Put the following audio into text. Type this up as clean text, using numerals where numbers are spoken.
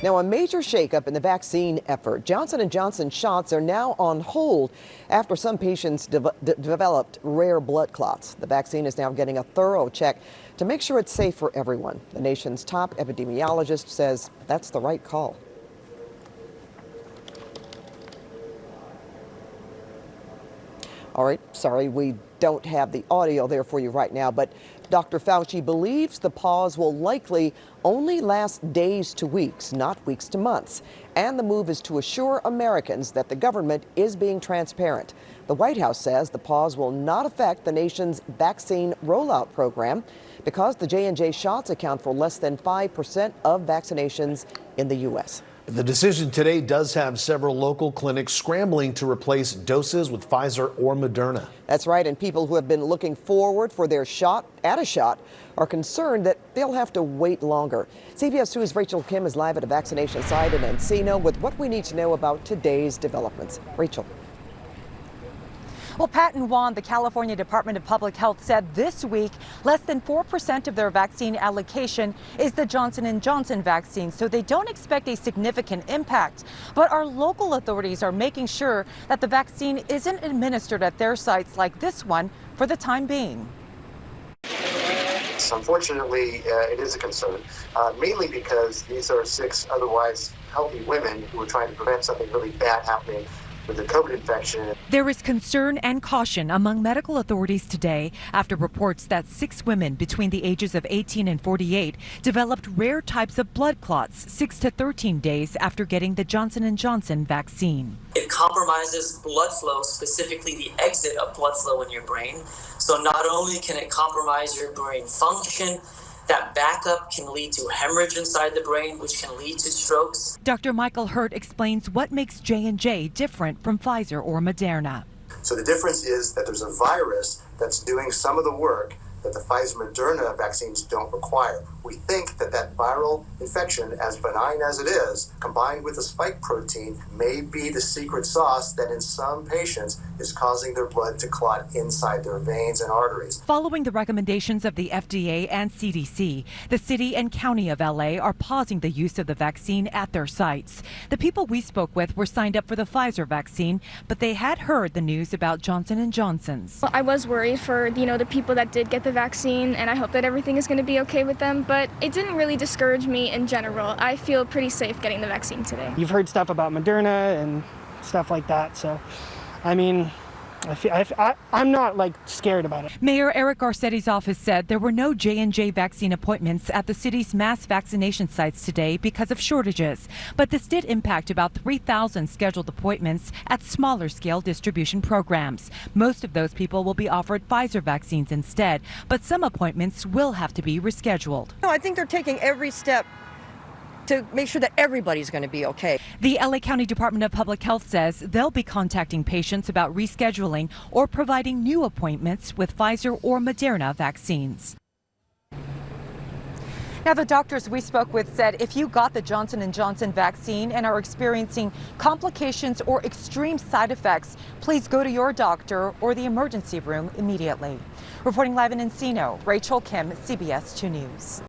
Now, a major shakeup in the vaccine effort. Johnson & Johnson shots are now on hold after some patients developed rare blood clots. The vaccine is now getting a thorough check to make sure it's safe for everyone. The nation's top epidemiologist says that's the right call. All right, sorry, we don't have the audio there for you right now, but Dr. Fauci believes the pause will likely only last days to weeks, not weeks to months. And the move is to assure Americans that the government is being transparent. The White House says the pause will not affect the nation's vaccine rollout program because the J&J shots account for less than 5% of vaccinations in the U.S. The decision today does have several local clinics scrambling to replace doses with Pfizer or Moderna. That's right, and people who have been looking forward for their shot are concerned that they'll have to wait longer. CBS 2's Rachel Kim is live at a vaccination site in Encino with what we need to know about today's developments. Rachel. Well, Pat and Juan, the California Department of Public Health said this week less than 4% of their vaccine allocation is the Johnson & Johnson vaccine, so they don't expect a significant impact. But our local authorities are making sure that the vaccine isn't administered at their sites like this one for the time being. Unfortunately, it is a concern, mainly because these are 6 otherwise healthy women who are trying to prevent something really bad happening with the COVID infection. There is concern and caution among medical authorities today after reports that 6 women between the ages of 18 and 48 developed rare types of blood clots 6 to 13 days after getting the Johnson & Johnson vaccine. It compromises blood flow, specifically the exit of blood flow in your brain. So not only can it compromise your brain function, that backup can lead to hemorrhage inside the brain, which can lead to strokes. Dr. Michael Hurt explains what makes J&J different from Pfizer or Moderna. So the difference is that there's a virus that's doing some of the work that the Pfizer-Moderna vaccines don't require. We think that that viral infection, as benign as it is, combined with the spike protein, may be the secret sauce that in some patients is causing their blood to clot inside their veins and arteries. Following the recommendations of the FDA and CDC, the city and county of LA are pausing the use of the vaccine at their sites. The people we spoke with were signed up for the Pfizer vaccine, but they had heard the news about Johnson & Johnson's. Well, I was worried for, the people that did get the vaccine, and I hope that everything is going to be okay with them, but it didn't really discourage me in general. I feel pretty safe getting the vaccine today. You've heard stuff about Moderna and stuff like that, so I mean, I'm not scared about it. Mayor Eric Garcetti's office said there were no J&J vaccine appointments at the city's mass vaccination sites today because of shortages. But this did impact about 3,000 scheduled appointments at smaller scale distribution programs. Most of those people will be offered Pfizer vaccines instead, but some appointments will have to be rescheduled. No, I think they're taking every step to make sure that everybody's going to be okay. The LA County Department of Public Health says they'll be contacting patients about rescheduling or providing new appointments with Pfizer or Moderna vaccines. Now, the doctors we spoke with said if you got the Johnson & Johnson vaccine and are experiencing complications or extreme side effects, please go to your doctor or the emergency room immediately. Reporting live in Encino, Rachel Kim, CBS 2 News.